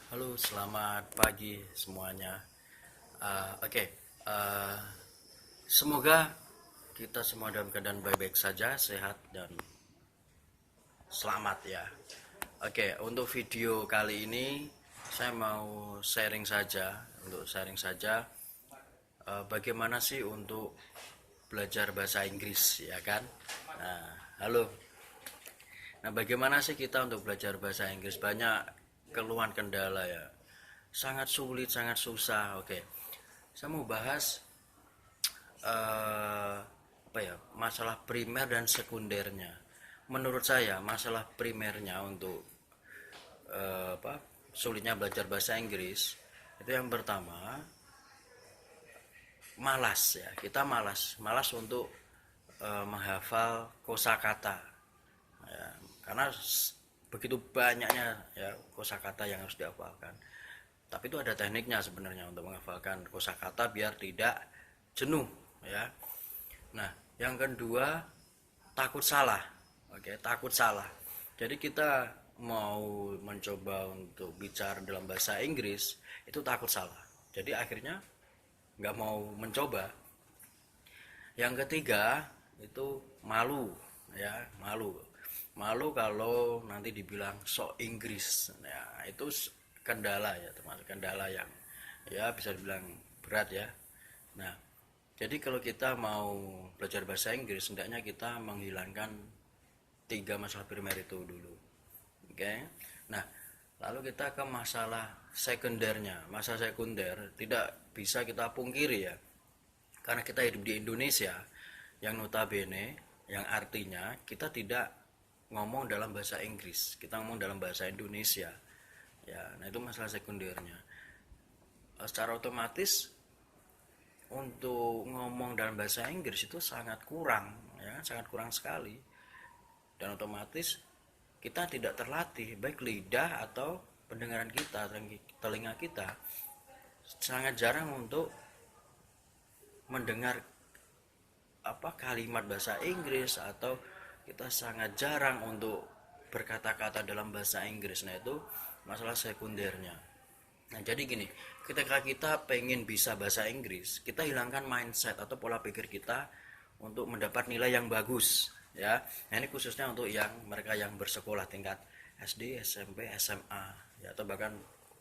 Halo, selamat pagi semuanya. Oke, eh, semoga kita semua dalam keadaan baik-baik saja, sehat dan selamat ya. Oke, untuk video kali ini saya mau sharing saja, bagaimana sih untuk belajar bahasa Inggris ya kan? Nah, halo. Nah, bagaimana sih kita untuk belajar bahasa Inggris? Banyak keluhan kendala ya. Sangat sulit, sangat susah. Oke. Saya mau bahas apa ya, masalah primer dan sekundernya. Menurut saya masalah primernya untuk sulitnya belajar bahasa Inggris itu yang pertama, malas ya, kita malas untuk menghafal kosakata ya, karena begitu banyaknya ya kosakata yang harus dihafalkan. Tapi itu ada tekniknya sebenarnya untuk menghafalkan kosakata biar tidak jenuh ya. Nah, yang kedua, takut salah. Oke, takut salah. Jadi kita mau mencoba untuk bicara dalam bahasa Inggris itu takut salah. Jadi akhirnya nggak mau mencoba. Yang ketiga itu malu, ya, malu. Malu kalau nanti dibilang sok Inggris. Ya, itu kendala ya, termasuk kendala yang ya bisa dibilang berat ya. Nah, jadi kalau kita mau belajar bahasa Inggris, hendaknya kita menghilangkan tiga masalah primer itu dulu. Oke. Nah, lalu kita ke masalah sekundernya. Masalah sekunder tidak bisa kita pungkiri ya. Karena kita hidup di Indonesia yang notabene, yang artinya kita tidak ngomong dalam bahasa Inggris, kita ngomong dalam bahasa Indonesia. Ya, nah itu masalah sekundernya. Secara otomatis untuk ngomong dalam bahasa Inggris itu sangat kurang ya, sangat kurang sekali, dan otomatis kita tidak terlatih baik lidah atau pendengaran kita, telinga kita sangat jarang untuk mendengar kalimat bahasa Inggris, atau kita sangat jarang untuk berkata-kata dalam bahasa Inggris. Nah itu masalah sekundernya. Nah, jadi gini, ketika kita pengen bisa bahasa Inggris, kita hilangkan mindset atau pola pikir kita untuk mendapat nilai yang bagus, ya. Nah, ini khususnya untuk yang mereka yang bersekolah tingkat SD, SMP, SMA, ya, atau bahkan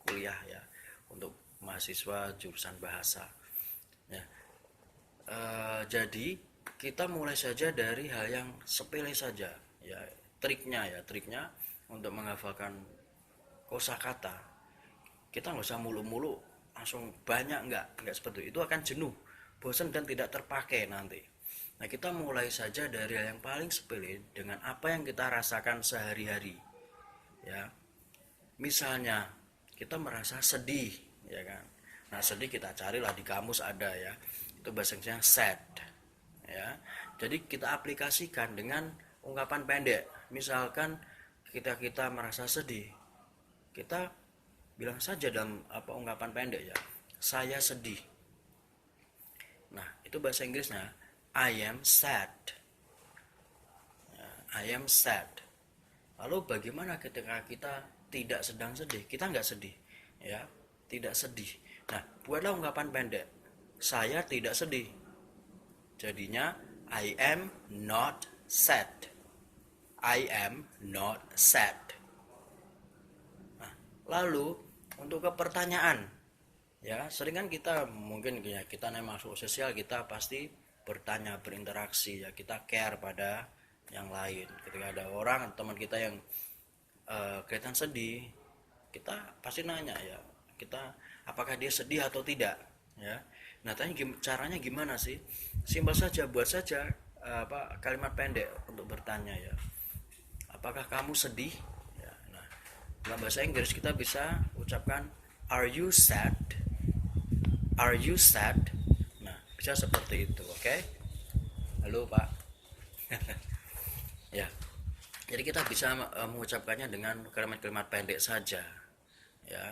kuliah ya, untuk mahasiswa jurusan bahasa. Ya, jadi kita mulai saja dari hal yang sepele saja, ya. Triknya untuk menghafalkan kosakata, kita nggak usah mulu-mulu langsung banyak, nggak seperti itu, akan jenuh, bosan dan tidak terpakai nanti. Nah, kita mulai saja dari hal yang paling sepele dengan apa yang kita rasakan sehari-hari ya. Misalnya kita merasa sedih ya kan. Nah, sedih kita carilah di kamus, ada ya, itu bahasanya sad ya. Jadi kita aplikasikan dengan ungkapan pendek. Misalkan kita merasa sedih, kita bilang saja dalam ungkapan pendek ya, saya sedih. Nah, itu bahasa Inggrisnya I am sad. Ya, I am sad. Lalu bagaimana ketika kita tidak sedang sedih? Kita nggak sedih ya, tidak sedih. Nah, buatlah ungkapan pendek, saya tidak sedih. Jadinya I am not sad. I am not sad. Nah, lalu untuk ke pertanyaan, ya, sering kan kita mungkin ya, kita naik masuk sosial, kita pasti bertanya, berinteraksi ya, kita care pada yang lain. Ketika ada orang teman kita yang kelihatan sedih, kita pasti nanya ya, kita apakah dia sedih atau tidak ya. Nah, tanya caranya gimana sih? Simpel saja, buat saja kalimat pendek untuk bertanya ya, apakah kamu sedih ya. Nah, dalam bahasa Inggris kita bisa ucapkan are you sad, are you sad. Nah, bisa seperti itu. Oke, halo Pak. Ya, jadi kita bisa mengucapkannya dengan kalimat-kalimat pendek saja ya.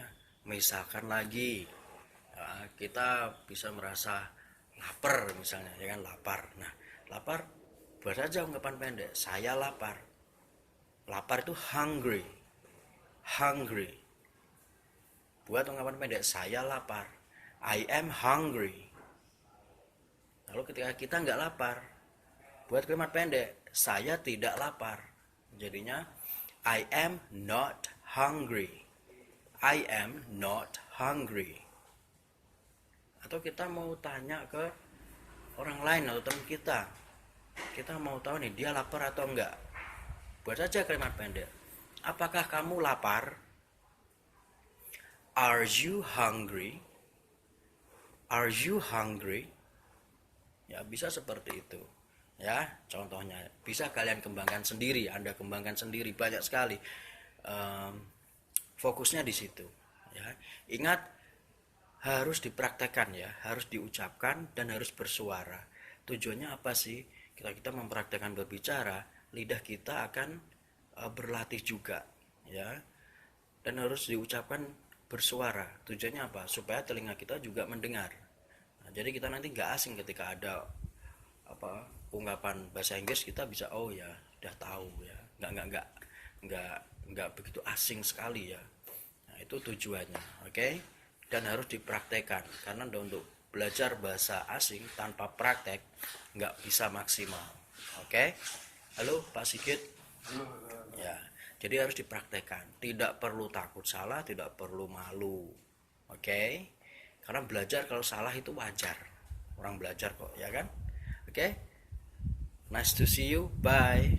Misalkan lagi kita bisa merasa lapar misalnya ya kan, lapar. Nah, lapar, buat saja ungkapan pendek, saya lapar. Lapar itu hungry, hungry. Buat ungkapan pendek, saya lapar. I am hungry. Lalu ketika kita nggak lapar, buat kalimat pendek, saya tidak lapar. Jadinya I am not hungry. I am not hungry. Atau kita mau tanya ke orang lain atau teman kita mau tahu nih dia lapar atau enggak. Buat saja kalimat pendek. Apakah kamu lapar? Are you hungry? Are you hungry? Ya, bisa seperti itu. Ya, contohnya bisa kalian kembangkan sendiri, Anda kembangkan sendiri, banyak sekali. Fokusnya di situ. Ya, ingat harus dipraktekkan ya, harus diucapkan dan harus bersuara. Tujuannya apa sih? Kita mempraktekkan berbicara, lidah kita akan berlatih juga, ya. Dan harus diucapkan bersuara. Tujuannya apa? Supaya telinga kita juga mendengar. Nah, jadi kita nanti nggak asing ketika ada ungkapan bahasa Inggris, kita bisa oh ya udah tahu ya, nggak begitu asing sekali ya. Nah, itu tujuannya, oke? Dan harus dipraktekkan karena untuk belajar bahasa asing tanpa praktek nggak bisa maksimal, oke? Halo Pak Sigit. Ya, jadi harus dipraktekkan, tidak perlu takut salah, tidak perlu malu, oke? Karena belajar kalau salah itu wajar, orang belajar kok, ya kan? Oke, nice to see you, bye.